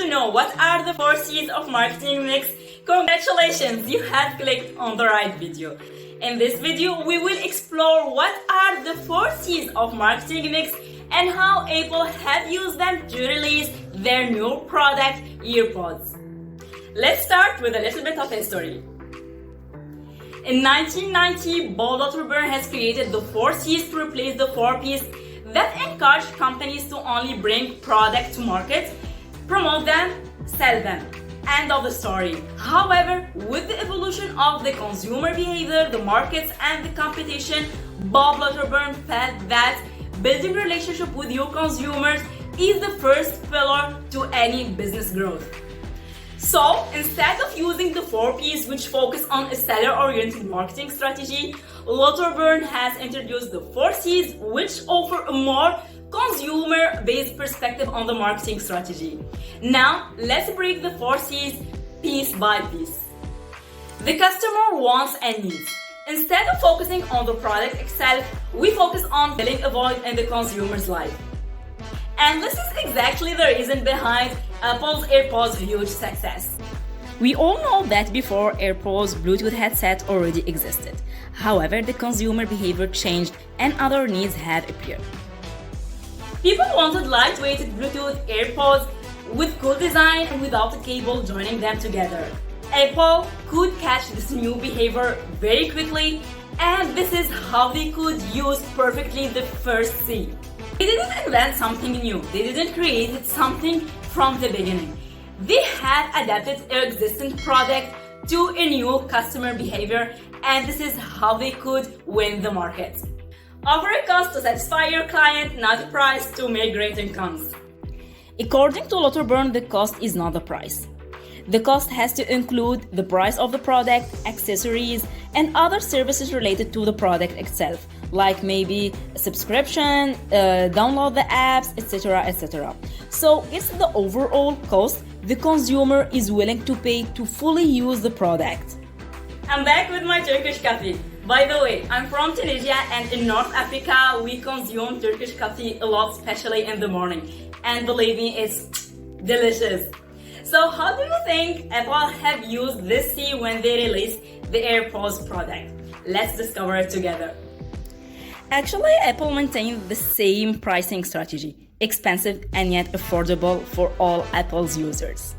to know what are the 4 C's of marketing mix? Congratulations, you have clicked on the right video. In this video, we will explore what are the 4 C's of marketing mix and how Apple have used them to release their new product, AirPods. Let's start with a little bit of history. In 1990, Lauterborn has created the 4 C's to replace the 4 P's that encourage companies to only bring products to market, promote them, sell them. End of the story. However, with the evolution of the consumer behavior, the markets, and the competition, Bob Lauterborn felt that building relationship with your consumers is the first pillar to any business growth. So, instead of using the 4 P's which focus on a seller-oriented marketing strategy, Lauterborn has introduced the 4 C's which offer a more consumer-based perspective on the marketing strategy. Now, let's break the 4 C's piece by piece. The customer wants and needs. Instead of focusing on the product itself, we focus on filling a void in the consumer's life. And this is exactly the reason behind Apple's AirPods' huge success. We all know that before AirPods, Bluetooth headset already existed. However, the consumer behavior changed and other needs have appeared. People wanted lightweighted Bluetooth AirPods with cool design and without a cable joining them together. Apple could catch this new behavior very quickly, and this is how they could use perfectly the first C. They didn't invent something new. They didn't create something from the beginning. They had adapted an existing product to a new customer behavior, and this is how they could win the market. Offer a cost to satisfy your client, not a price to make great incomes. According to Lauterborn, the cost is not the price. The cost has to include the price of the product, accessories, and other services related to the product itself, like maybe a subscription, download the apps, etc., etc. So it's the overall cost the consumer is willing to pay to fully use the product. I'm back with my Turkish coffee. By the way, I'm from Tunisia, and in North Africa we consume Turkish coffee a lot, especially in the morning. And believe me, it's delicious. So how do you think Apple have used this C when they released the AirPods product? Let's discover it together. Actually, Apple maintained the same pricing strategy, expensive and yet affordable for all Apple's users.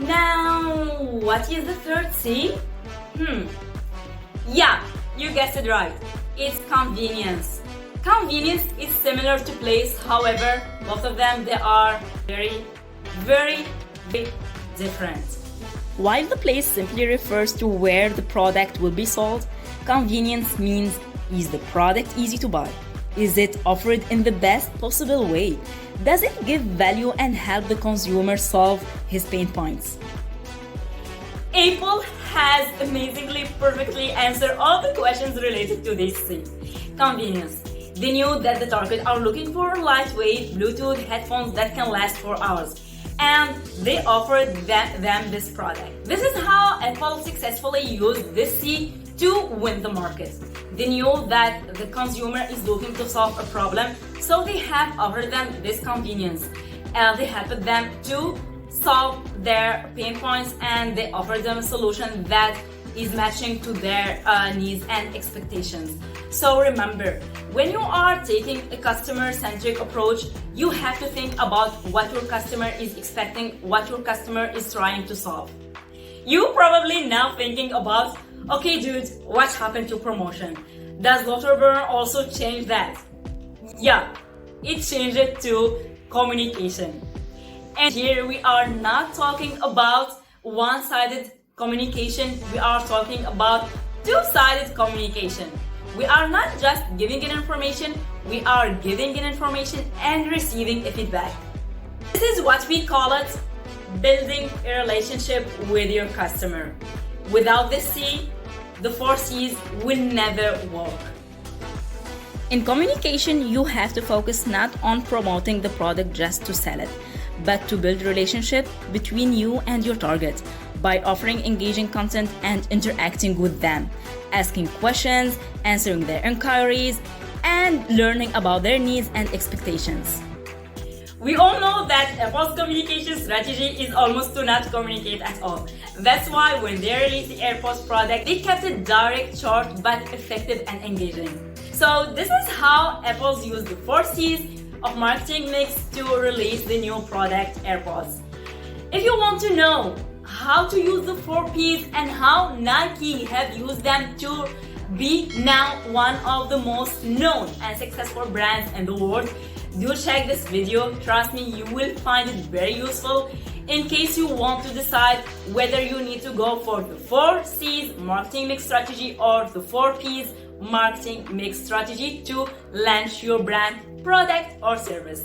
Now, what is the third C? Yeah, you guessed it right. It's convenience. Convenience is similar to place, however, both of them they are very different. While the place simply refers to where the product will be sold, convenience means, is the product easy to buy? Is it offered in the best possible way? Does it give value and help the consumer solve his pain points? Apple has amazingly perfectly answered all the questions related to this thing. Convenience. They knew that the target are looking for lightweight Bluetooth headphones that can last for hours, and they offered them this product. This is how Apple successfully used this C to win the market. They knew that the consumer is looking to solve a problem, so they have offered them this convenience. They helped them to solve their pain points, and they offered them a solution that is matching to their needs and expectations. So remember, when you are taking a customer-centric approach, you have to think about what your customer is expecting, what your customer is trying to solve. You probably now thinking about, okay dude, what happened to promotion? Does Lauterborn also change that? Yeah, it changed it to communication. And here we are not talking about one-sided communication, we are talking about two-sided communication. We are not just giving an information, we are giving an information and receiving a feedback. This is what we call it building a relationship with your customer. Without this C, the 4 C's will never work. In communication, you have to focus not on promoting the product just to sell it, but to build relationship between you and your target by offering engaging content and interacting with them, asking questions, answering their inquiries, and learning about their needs and expectations. We all know that Apple's communication strategy is almost to not communicate at all. That's why when they released the AirPods product, they kept it direct, short, but effective and engaging. So this is how Apple's used the 4 C's of marketing mix to release the new product AirPods. If you want to know how to use the 4 P's and how Nike have used them to be now one of the most known and successful brands in the world, do check this video. Trust me, you will find it very useful in case you want to decide whether you need to go for the 4 C's marketing mix strategy or the 4 P's marketing mix strategy to launch your brand, product or service.